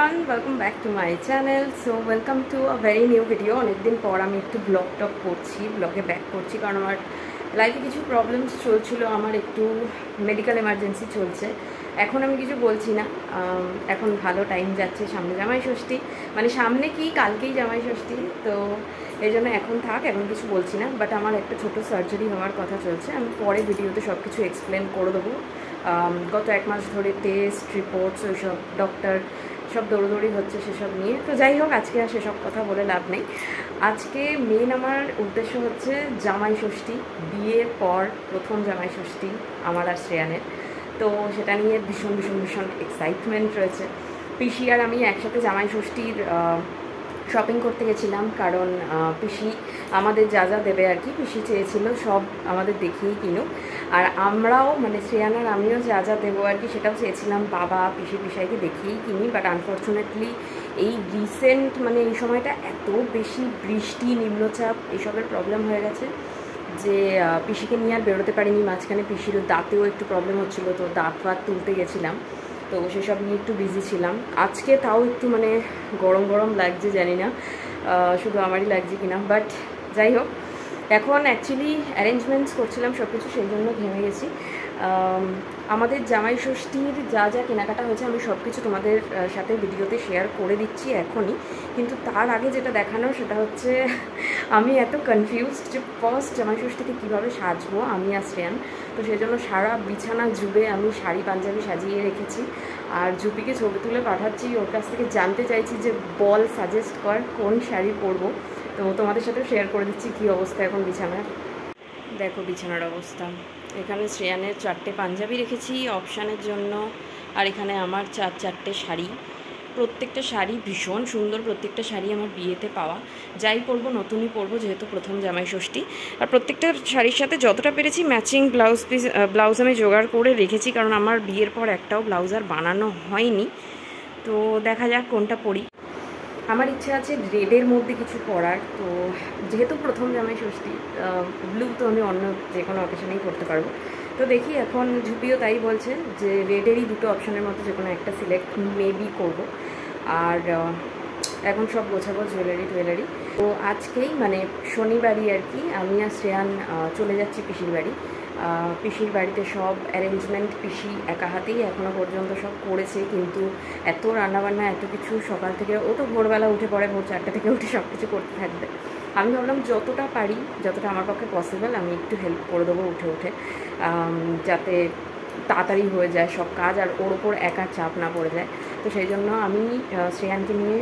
everyone, welcome back to my channel. So welcome to a very new video. অনেক দিন পর আমি একটু ব্লগ টক করছি, ব্লগে ব্যাক করছি কারণ আমার লাইফে কিছু প্রবলেমস চলছিল, আমার একটু মেডিকেল এমার্জেন্সি চলছে। এখন আমি কিছু বলছি না, এখন ভালো টাইম যাচ্ছে, সামনে জামাই ষষ্ঠী, মানে সামনে কি কালকেই জামাই ষষ্ঠী, তো এই জন্য এখন কিছু বলছি না। বাট আমার একটা ছোটো সার্জারি হওয়ার কথা চলছে, আমি পরে ভিডিওতে সব কিছু এক্সপ্লেন করে দেবো। গত 1 মাস ধরে টেস্ট রিপোর্টস ওইসব ডক্টর সব দৌড়দৌড়ি হচ্ছে সেসব নিয়ে। তো যাই হোক, আজকে আর সেসব কথা বলে লাভ নেই। আজকে মেন আমার উদ্দেশ্য হচ্ছে জামাই ষষ্ঠী, বিয়ের পর প্রথম জামাই ষষ্ঠী আমার আর শ্রেয়ানের। তো সেটা নিয়ে ভীষণ ভীষণ ভীষণ এক্সাইটমেন্ট রয়েছে। পিসি আর আমি একসাথে জামাই ষষ্ঠীর শপিং করতে গেছিলাম, কারণ পিসি আমাদের যা যা দেবে আর কি, পিসি চেয়েছিল সব আমাদের দেখেই কিনুক। আর আমরাও মানে শ্রেয়ান আর আমিও যা যা দেবো আর কি সেটাও চেয়েছিলাম বাবা পিসি পিসাইকে দেখেই কিনি। বাট আনফর্চুনেটলি এই রিসেন্ট মানে এই সময়টা এত বেশি বৃষ্টি, নিম্নচাপ এইসবের প্রবলেম হয়ে গেছে যে পিসিকে নিয়ে আর বেরোতে পারিনি। মাঝখানে পিসিরও দাঁতেও একটু প্রবলেম হচ্ছিলো, তো দাঁত ফাত তুলতে গেছিলাম, তো সেসব নিয়ে একটু বিজি ছিলাম। আজকে তাও একটু মানে গরম গরম লাগছে, জানি না শুধু আমারই লাগছে কিনা, বাট যাই হোক। এখন অ্যাকচুয়ালি অ্যারেঞ্জমেন্টস করছিলাম সব কিছু, সেই জন্য ঘেমে গেছি। আমাদের জামাই ষষ্ঠীর যা যা কেনাকাটা হয়েছে আমি সব কিছু তোমাদের সাথে ভিডিওতে শেয়ার করে দিচ্ছি এখনই। কিন্তু তার আগে যেটা দেখানো সেটা হচ্ছে আমি এত কনফিউজড যে ফার্স্ট জামাই ষষ্ঠীতে কীভাবে সাজবো আমি আর শ্রেয়ান। তো সেই জন্য সারা বিছানা জুড়ে আমি শাড়ি পাঞ্জাবি সাজিয়ে রেখেছি, আর জুপিকে ছবি তুলে পাঠাচ্ছি, ওর কাছ থেকে জানতে চাইছি যে বল সাজেস্ট কর কোন শাড়ি পরবো। তো তোমাদের সাথে শেয়ার করে দিচ্ছি কী অবস্থা এখন বিছানার। দেখো বিছানার অবস্থা, এখানে শ্রেয়ানের 4টে পাঞ্জাবি রেখেছি অপশানের জন্য, আর এখানে আমার 4 শাড়ি। প্রত্যেকটা শাড়ি ভীষণ সুন্দর, প্রত্যেকটা শাড়ি আমার বিয়েতে পাওয়া। যাই পরবো নতুনই পরবো, যেহেতু প্রথম জামাই ষষ্ঠী। আর প্রত্যেকটা শাড়ির সাথে যতটা পেরেছি ম্যাচিং ব্লাউজ আমি জোগাড় করে রেখেছি, কারণ আমার বিয়ের পর একটাও ব্লাউজ আর বানানো হয়নি। তো দেখা যাক কোনটা পরি। আমার ইচ্ছা আছে রেডের মধ্যে কিছু পরার, তো যেহেতু প্রথম জামাই ষষ্ঠী ব্লু তো আমি অন্য যে কোনো অকেশনেই করতে পারবো। তো দেখি, এখন ঝুপিও তাই বলছে যে রেডেরই 2টো অপশনের মধ্যে যে কোনো একটা সিলেক্ট মেবি করবো। আর এখন সব গোছাবো জুয়েলারি। তো আজকেই মানে শনিবারই আর কি আমি আর শ্রেয়ান চলে যাচ্ছি পিসির বাড়ি। পিসির বাড়িতে সব অ্যারেঞ্জমেন্ট পিসি একা হাতেই এখনও পর্যন্ত সব করেছে, কিন্তু এত রান্নাবান্না এত কিছু সকাল থেকে, ও তো ভোরবেলা উঠে পড়ে, ভোর 4টা থেকে উঠে সব কিছু করতে থাকবে। আমি ভাবলাম যতটা পারি, যতটা আমার পক্ষে পসিবল আমি একটু হেল্প করে দেবো উঠে যাতে তাড়াতাড়ি হয়ে যায় সব কাজ, আর ওর ওপর একা চাপ না পড়ে যায়। তো সেই জন্য আমি শ্রেয়ানকে নিয়ে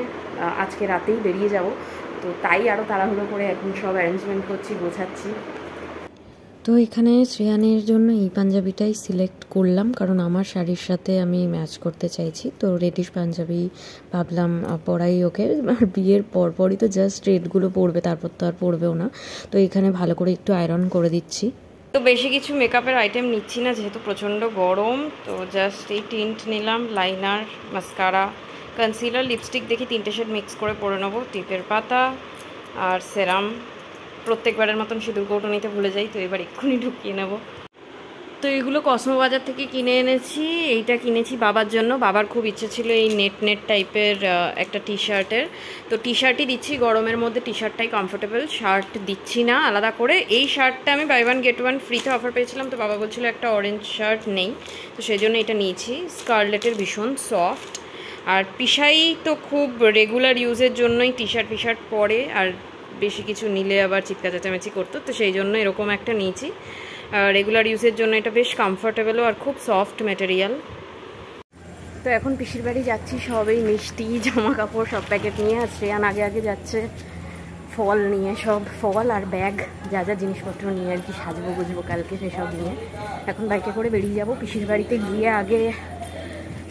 আজকে রাতেই বেরিয়ে যাব। তো তাই আরও তাড়াহুড়ো করে এখন সব অ্যারেঞ্জমেন্ট করছি, গোছাচ্ছি। তো এখানে শ্রেয়ানের জন্য এই পাঞ্জাবিটাই সিলেক্ট করলাম, কারণ আমার শাড়ির সাথে আমি ম্যাচ করতে চাইছি। তো রেডিশ পাঞ্জাবি ভাবলাম পরাই ওকে, আর বিয়ের পরপরই তো জাস্ট রেডগুলো পরবে, তারপর তো আর পরবেও না। তো এখানে ভালো করে একটু আয়রন করে দিচ্ছি। তো বেশি কিছু মেকআপের আইটেম নিচ্ছি না, যেহেতু প্রচণ্ড গরম। তো জাস্ট এই টিন্ট নিলাম, লাইনার, মাস্কারা, কনসিলার, লিপস্টিক দেখি 3টে শেড মিক্স করে পরে নেবো, টিপের পাতা আর সেরাম। প্রত্যেকবারের মতন সিঁদুর কৌটো নিতে ভুলে যাই, তো এবার এক্ষুনি ঢুকিয়ে নেব। তো এগুলো কসমো বাজার থেকে কিনে এনেছি। এইটা কিনেছি বাবার জন্য, বাবার খুব ইচ্ছে ছিল এই নেট টাইপের একটা টি শার্টের। তো টি শার্টই দিচ্ছি গরমের মধ্যে, টি শার্টটাই কমফোর্টেবল, শার্ট দিচ্ছি না আলাদা করে। এই শার্টটা আমি বাই 1 get 1 ফ্রিতে অফার পেয়েছিলাম, তো বাবা বলছিল একটা অরেঞ্জ শার্ট নেই, তো সেই জন্য এটা নিয়েছি। স্কারলেটের, ভীষণ সফট। আর পিসাই তো খুব রেগুলার ইউজের জন্যই টি শার্ট পরে, আর বেশি কিছু নিলে আবার চিৎকা চেঁচামেচি করতো, তো সেই জন্য এরকম একটা নিয়েছি। রেগুলার ইউজের জন্য এটা বেশ কমফোর্টেবলও আর খুব সফট ম্যাটেরিয়াল। তো এখন পিসির বাড়ি যাচ্ছি, সবেই মিষ্টি, জামা কাপড় সব প্যাকেট নিয়ে। আর শ্রেয়ান আগে যাচ্ছে ফল নিয়ে, সব ফল আর ব্যাগ, যা যা জিনিসপত্র নিয়ে আর কি সাজবো গুজবো কালকে, সেসব নিয়ে এখন বাইকে করে বেরিয়ে যাব। পিসির বাড়িতে গিয়ে আগে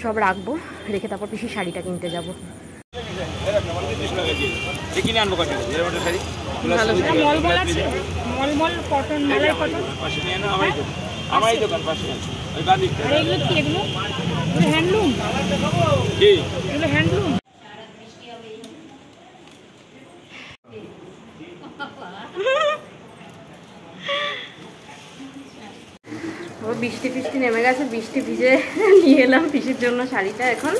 সব রাখবো, রেখে তারপর পিসির শাড়িটা কিনতে যাবো। বৃষ্টি নেমে গেছে, বৃষ্টি ভিজে নিয়ে এলাম পিসির জন্য শাড়িটা। এখন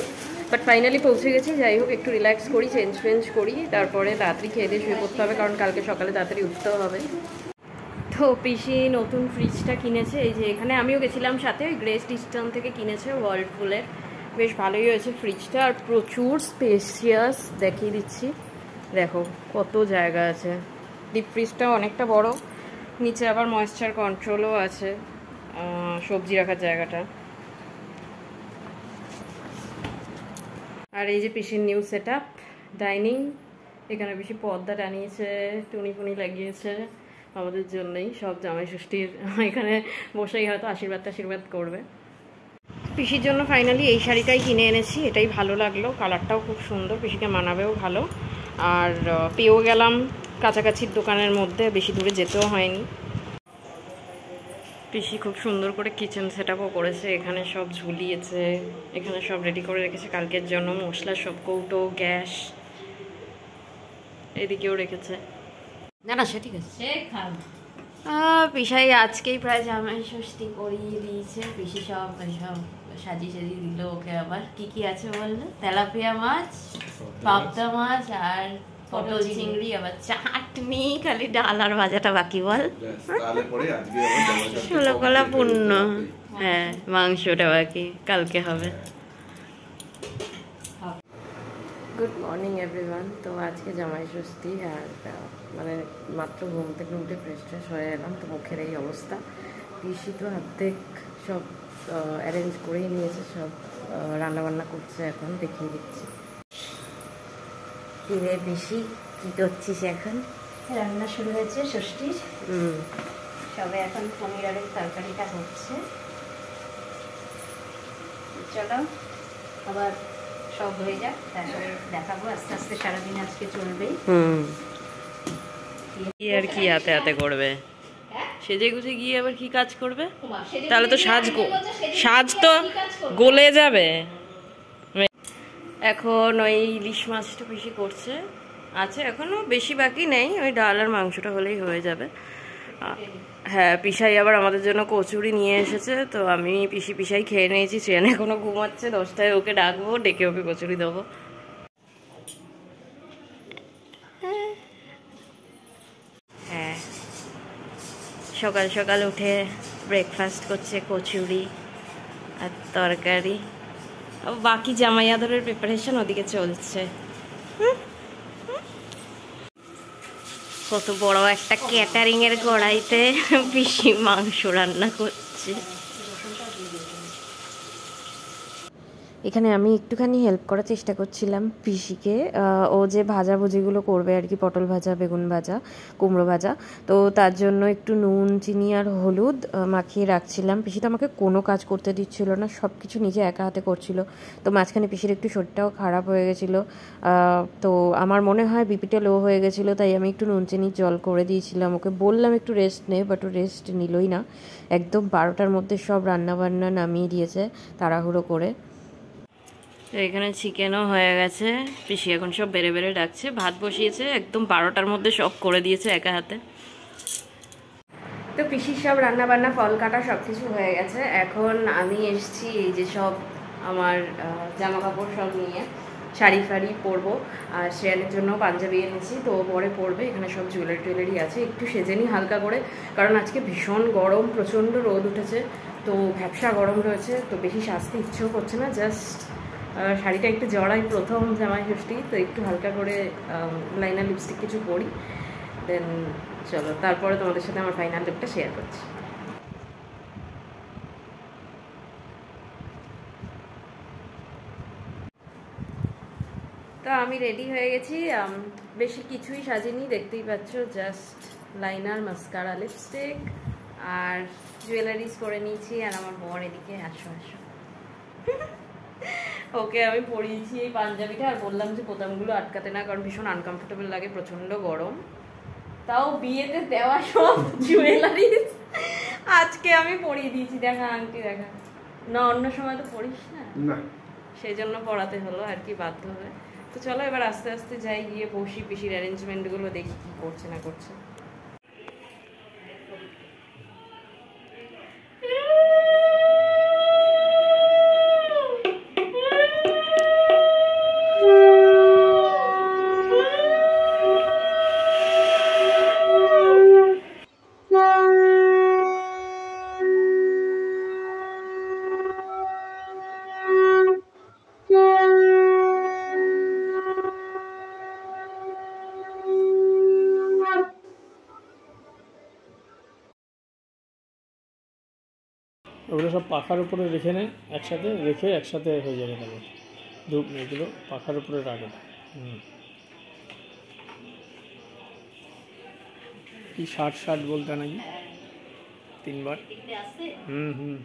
বাট ফাইনালি পৌঁছে গেছি। যাই হোক, একটু রিল্যাক্স করি, চেঞ্জ করি, তারপরে তাড়াতাড়ি খেয়ে দিয়ে শুয়ে পড়তে হবে, কারণ কালকে সকালে তাড়াতাড়ি উঠতেও হবে। তো পিসি নতুন ফ্রিজটা কিনেছে, এই যে এখানে আমিও গেছিলাম সাথে, ওই গ্রেস ডিস্টন থেকে কিনেছে ওয়ার্লপুলের। বেশ ভালোই হয়েছে ফ্রিজটা, আর প্রচুর স্পেসিয়াস, দেখিয়ে দিচ্ছি, দেখো কত জায়গা আছে। ডিপ ফ্রিজটা অনেকটা বড়, নিচে আবার ময়েশ্চার কন্ট্রোলও আছে, সবজি রাখার জায়গাটা। আর এই যে পিসির নিউ সেট আপ ডাইনিং, এখানে বেশি পর্দা টানিয়েছে, টুনি লাগিয়েছে আমাদের জন্যই, সব জামাই ষষ্ঠীর এখানে বসেই হয়তো আশীর্বাদ করবে। পিসির জন্য ফাইনালি এই শাড়িটাই কিনে এনেছি, এটাই ভালো লাগলো, কালারটাও খুব সুন্দর, পিসিকে মানাবেও ভালো। আর পেয়েও গেলাম কাছাকাছির দোকানের মধ্যে, বেশি দূরে যেতেও হয়নি। পিসি খুব সুন্দর করে কিচেন সেট আপও করেছে, এখানে সব ঝুলিয়েছে, এখানে সব রেডি করে রেখেছে কালকের জন্য, মশলা সব কৌটো, গ্যাস এদিকেও রেখেছে। না সে ঠিক আছে, পিসাই আজকেই প্রায় জামাই ষষ্ঠী করিয়ে দিয়েছে। পিসি সব সাজিয়ে দিল ওকে। আবার কি আছে বললো? তেলাপিয়া মাছ, পাবদা মাছ, আর পটল চিংড়ি, আবার চাটনি, খালি ডাল আর ভাজাটা বাকি। বল, ষোলকলা পূর্ণ। হ্যাঁ, মাংসটা বাকি, কালকে হবে। Good morning everyone. তো আজকে জামাই ষষ্ঠী, আর মানে মাত্র ঘুম থেকে উঠে ফ্রেশ হয়ে এলাম, তো মুখের এই অবস্থা। পিসি তো অর্ধেক সব অ্যারেঞ্জ করেই নিয়েছে, সব রান্নাবান্না করছে, এখন দেখিয়ে দিচ্ছি। কিরে পিসি, কী করছিস এখন? রান্না শুরু হয়েছে ষষ্ঠীর। সবে এখন পনির আলুর তরকারিটা হচ্ছে। চলো আবার সব হয়ে যাক, তারপরে দেখাবো। আস্তে আস্তে সারাদিন আজকে চলবেই। আর কি হাতে করবে, সেজে গুজে গিয়ে আবার কি কাজ করবে? তাহলে তো সাজ তো গলে যাবে। এখন ওই ইলিশ মাছটা পিসি করছে, আছে এখনো বেশি বাকি নেই, ওই ডাল আর মাংসটা হলেই হয়ে যাবে। হ্যাঁ, পিসাই আবার আমাদের জন্য কচুরি নিয়ে এসেছে, তো আমি পিসাই খেয়ে নিয়েছি। ট্রেনে এখনো ঘুমাচ্ছে, 10টায় ওকে ডাকবো, ডেকে ওকে কচুরি দেবো। হ্যাঁ, সকাল সকাল উঠে ব্রেকফাস্ট করছে, কচুরি আর তরকারি। বাকি জামাই আদরের প্রিপারেশন ওদিকে চলছে। কত বড় একটা ক্যাটারিং এর কড়াইতে পিসি মাংস রান্না করছে। এখানে আমি একটুখানি হেল্প করার চেষ্টা করছিলাম পিসিকে। ও যে ভাজাভুজিগুলো করবে আর কি, পটল ভাজা, বেগুন ভাজা, কুমড়ো ভাজা, তো তার জন্য একটু নুন, চিনি আর হলুদ মাখিয়ে রাখছিলাম। পিসি তো আমাকে কোনো কাজ করতে দিচ্ছিল না, সব কিছু নিজে একা হাতে করছিল। তো মাঝখানে পিসির একটু শরীরটাও খারাপ হয়ে গেছিলো, তো আমার মনে হয় বিপিটা লো হয়ে গেছিলো, তাই আমি একটু নুন চিনির জল করে দিয়েছিলাম। ওকে বললাম একটু রেস্ট নে, বাট ও রেস্ট নিলই না। একদম 12টার মধ্যে সব রান্নাবান্না নামিয়ে দিয়েছে তাড়াহুড়ো করে। এখানে চিকেনও হয়ে গেছে, পিসি এখন সব বেড়ে ডাকছে। ভাত বসিয়েছে, একদম 12টার মধ্যে সব করে দিয়েছে একা হাতে। তো পিসির সব রান্নাবান্না, ফল কাটা সব কিছু হয়ে গেছে। এখন আমি এসেছি এই যে সব আমার জামা কাপড় সব নিয়ে, শাড়ি ফাড়ি পরবো, আর শ্রেয়ানের জন্য পাঞ্জাবি এনেছি, তো পরে পরবে। এখানে সব জুয়েলারি আছে, একটু সেজে নিই হালকা করে, কারণ আজকে ভীষণ গরম, প্রচণ্ড রোদ উঠেছে, তো ভ্যাপসা গরম রয়েছে, তো বেশি সাজতে ইচ্ছেও করছে না। জাস্ট শাড়িটা একটু জড়াই, প্রথম জামাই ষষ্ঠী, তো একটু হালকা করে লাইনার লিপস্টিক কিছু পরি, দেন চলো তারপরে তোমাদের সাথে আমার ফাইনাল লুকটা শেয়ার করছি। তো আমি রেডি হয়ে গেছি, বেশি কিছুই সাজিনি, দেখতেই পাচ্ছ, জাস্ট লাইনার, মাস্কারা, লিপস্টিক আর জুয়েলারিজ করে নিয়েছি। আর আমার বর এদিকে, আসো ওকে আমি পরিয়েছি এই পাঞ্জাবিটা, আর বললাম যে বোতামগুলো আটকাতে না, কারণ ভীষণ আনকমফোর্টেবল লাগে, প্রচণ্ড গরম। তাও বিয়েতে দেওয়া সব জুয়েলারিজ আজকে আমি পরিয়ে দিয়েছি। দেখা আংটি, দেখা না, অন্য সময় তো পরিস না, সেই জন্য পড়াতে হলো আর কি, বাধ্য হয়ে। তো চলো এবার আস্তে আস্তে যাই, গিয়ে বসি, পিসির অ্যারেঞ্জমেন্টগুলো দেখি কি করছে না করছে। ওগুলো সব পাখার উপরে রেখে নে, একসাথে একসাথে হয়ে যাবে তাহলে। ধূপ এগুলো পাখার উপরে রাখে। কি 60 বলতে নাকি 3 বার। হুম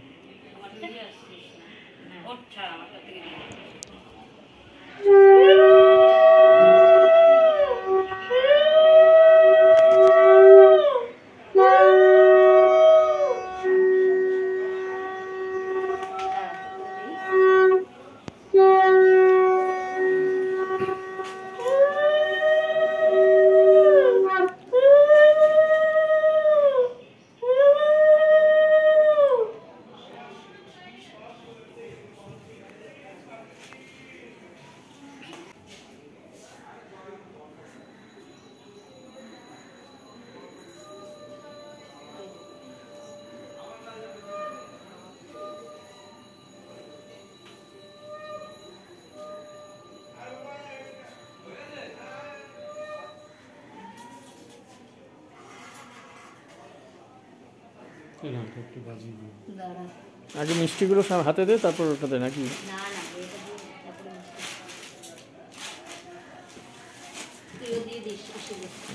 আগে মিষ্টিগুলো সব হাতে দে, তারপর ওটা দে নাকি?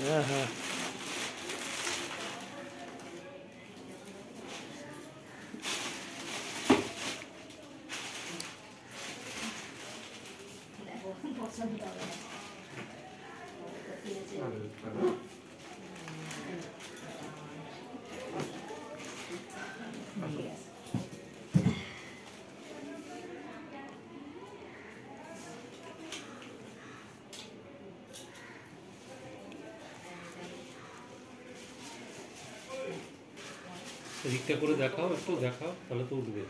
হ্যাঁ হ্যাঁ এদিকটা করে দেখাও, একটু দেখাও, তাহলে তো উঠবে।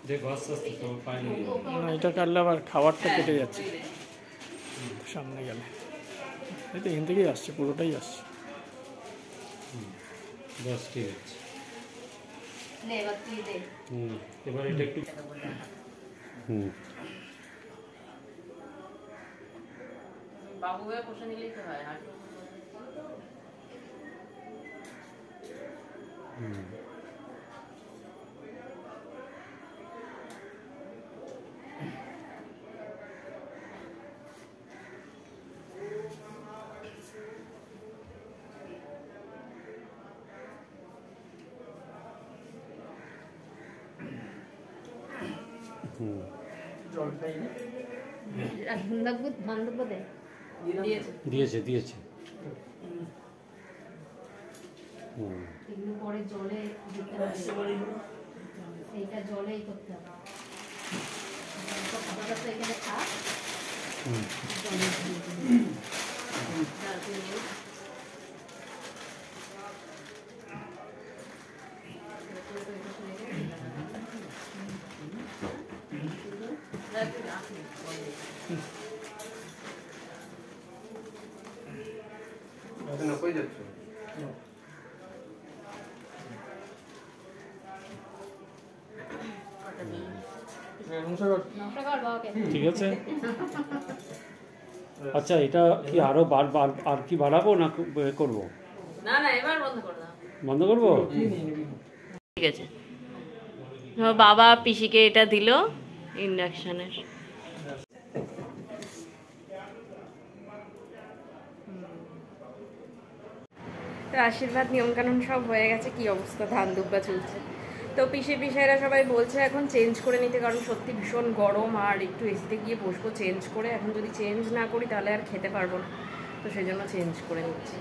দেখো আস্তে আস্তে তোমার পায়ে নিয়ে যাবে। না, এটা কাটলে আবার খাবারটা কেটে যাচ্ছে সামনে গেলে। এই তো এখান থেকেই আসছে, পুরোটাই আসছে। বাস ঠিক আছে। এবার এটা একটু বাবু ভাই বসে নিলেই তো হয়। দিয়েছে দিয়েছে। পরে জলে দিতে হবে, এইটা জলেই করতে হবে। এখানে থাক, জলে ঠিক আছে। আচ্ছা, এটা কি আরো আর কি বাড়াবো না করবো? না না, এবার বন্ধ করে দাও। বন্ধ করবো? ঠিক আছে। বাবা পিসিকে এটা দিল ইন্ডাকশনের। তো আশীর্বাদ নিয়মকানুন সব হয়ে গেছে। কি অবস্থা, ধান দুব্বা চলছে। তো পিসাইরা সবাই বলছে এখন চেঞ্জ করে নিতে, কারণ সত্যি ভীষণ গরম, আর একটু এসিতে গিয়ে বসবো চেঞ্জ করে। এখন যদি চেঞ্জ না করি তাহলে আর খেতে পারবো না, তো সেই জন্য চেঞ্জ করে নিচ্ছি।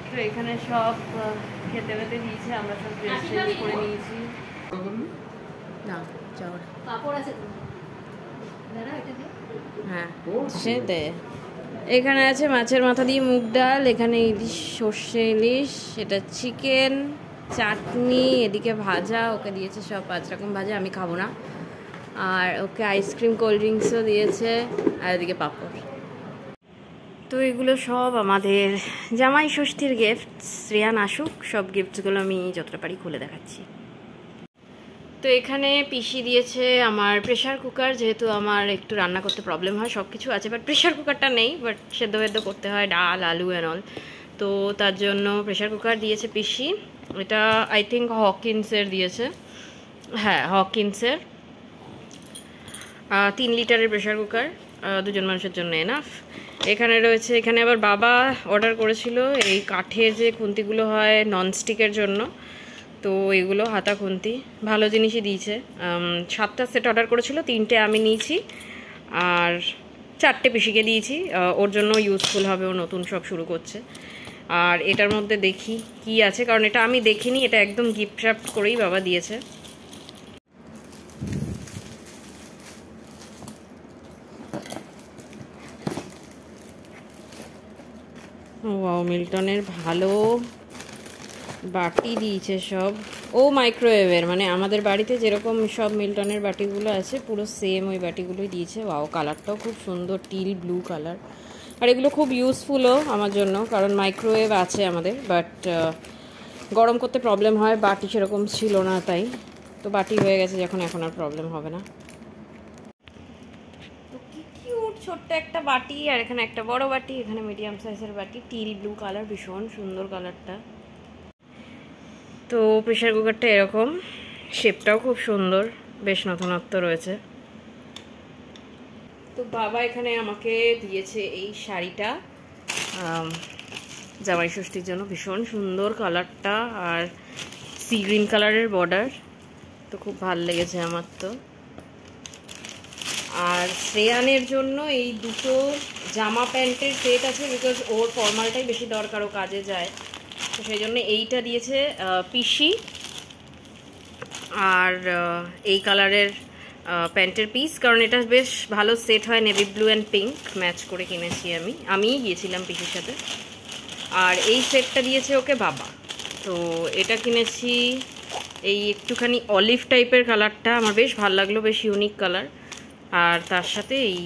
তো এখানে সব খেতে বেতে দিয়েছে, আমরা সব ড্রেস চেঞ্জ করে নিয়েছি। না চাওয়া কাপড় আছে তো, হ্যাঁ সে দে। এখানে আছে মাছের মাথা দিয়ে মুগ ডাল, এখানে ইলিশ, সর্ষে ইলিশ, এটা চিকেন, চাটনি, এদিকে ভাজা, ওকে দিয়েছে সব 5 রকম ভাজা, আমি খাবো না। আর ওকে আইসক্রিম, কোল্ড ড্রিঙ্কসও দিয়েছে, আর এদিকে পাঁপড়। তো এগুলো সব আমাদের জামাই ষষ্ঠীর গিফট। শ্রেয়ান আসুক, সব গিফটসগুলো আমি যতটা পারি খুলে দেখাচ্ছি। তো এখানে পিসি দিয়েছে আমার প্রেশার কুকার, যেহেতু আমার একটু রান্না করতে প্রবলেম হয়। সব কিছু আছে বাট প্রেশার কুকারটা নেই, বাট সেদ্ধ করতে হয় ডাল, আলু অ্যান্ড অল, তো তার জন্য প্রেশার কুকার দিয়েছে পিসি। এটা আই থিঙ্ক হকিন্সের দিয়েছে, হ্যাঁ হকিন্সের 3 লিটারের প্রেশার কুকার, 2 জন মানুষের জন্য এনাফ। এখানে রয়েছে, এখানে আবার বাবা অর্ডার করেছিল এই কাঠের যে খুন্তিগুলো হয় ননস্টিকের জন্য, তো এগুলো হাতা খুন্তি ভালো জিনিসই দিয়েছে। 7টা সেট অর্ডার করেছিল, 3টে আমি নিয়েছি আর 4টে পিসিকে দিয়েছি, ওর জন্য ইউজফুল হবে, ও নতুন সব শুরু করছে। আর এটার মধ্যে দেখি কি আছে, কারণ এটা আমি দেখিনি, এটা একদম গিফট র্যাপ করেই বাবা দিয়েছে। ওয়াও, মিল্টনের ভালো বাটি দিয়েছে সব, ও মাইক্রোওয়েভের, মানে আমাদের বাড়িতে যেরকম সব মিল্টনের বাটিগুলো আছে পুরো সেম ওই বাটিগুলোই দিয়েছে। ওয়াও, কালারটাও খুব সুন্দর, টিল ব্লু কালার। আর এগুলো খুব ইউজফুলও আমার জন্য, কারণ মাইক্রোওয়েভ আছে আমাদের, বাট গরম করতে প্রবলেম হয়, বাটি সেরকম ছিল না, তাই তো বাটি হয়ে গেছে যখন, এখন আর প্রবলেম হবে না। তো কি কিউট ছোট্ট একটা বাটি, আর এখানে একটা বড় বাটি, এখানে মিডিয়াম সাইজের বাটি, টিল ব্লু কালার, ভীষণ সুন্দর কালারটা। তো প্রেশার কুকারটা এরকম, শেপটাও খুব সুন্দর, বেশ নতুনত্ব রয়েছে। তো বাবা এখানে আমাকে দিয়েছে এই শাড়িটা জামাই ষষ্ঠীর জন্য, ভীষণ সুন্দর কালারটা, আর সি গ্রিন কালারের বর্ডার, তো খুব ভালো লেগেছে আমার তো। আর শ্রেয়ানের জন্য এই দুটো জামা প্যান্টের সেট আছে, বিকজ ওর ফর্মালটাই বেশি দরকার, ও কাজে যায়, তো সেই জন্য এইটা দিয়েছে পিসি। আর এই কালারের প্যান্টের পিস, কারণ এটা বেশ ভালো সেট হয়, navy blue and pink match করে কিনেছি আমিই গিয়েছিলাম পিসির সাথে। আর এই সেটটা দিয়েছে ওকে বাবা, তো এটা কিনেছি এই একটুখানি অলিভ টাইপের কালারটা, আমার বেশ ভালো লাগলো, বেশ ইউনিক কালার। আর তার সাথে এই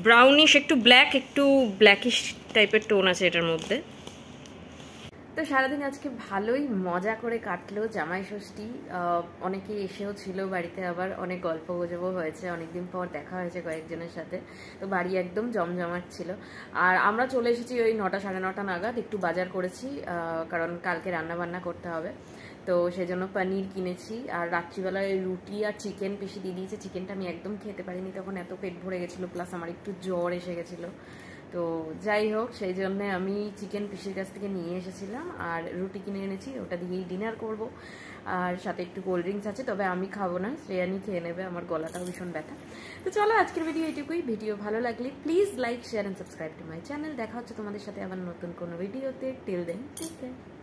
ব্রাউনিশ, একটু ব্ল্যাক, একটু ব্ল্যাকিশ টাইপের টোন আছে এটার মধ্যে। তো সারাদিন আজকে ভালোই মজা করে কাটলো জামাই ষষ্ঠী, অনেকে এসেও ছিল বাড়িতে, আবার অনেক গল্প গুজবও হয়েছে, অনেকদিন পর দেখা হয়েছে কয়েকজনের সাথে, তো বাড়ি একদম জমজমাট ছিল। আর আমরা চলে এসেছি ওই 9টা সাড়ে 9টা নাগাদ, একটু বাজার করেছি কারণ কালকে রান্না বান্না করতে হবে, তো সেজন্য পনির কিনেছি। আর রাত্রিবেলায় রুটি আর চিকেন পিসি দিয়ে দিয়েছে, চিকেনটা আমি একদম খেতে পারিনি, তখন এত পেট ভরে গেছিলো, প্লাস আমার একটু জ্বর এসে গেছিলো, তো যাই হোক সেই জন্যে আমি চিকেন পিসির কাছ থেকে নিয়ে এসেছিলাম, আর রুটি কিনে এনেছি, ওটা দিয়েই ডিনার করব। আর সাথে একটু কোল্ড ড্রিঙ্কস আছে, তবে আমি খাবো না, শ্রেয়ানি খেয়ে নেবে, আমার গলাটাও ভীষণ ব্যথা। তো চলো আজকের ভিডিও এইটুকুই। ভিডিও ভালো লাগলে please like, share and subscribe to my channel. দেখা হচ্ছে তোমাদের সাথে আবার নতুন কোনো ভিডিওতে। Till then take care.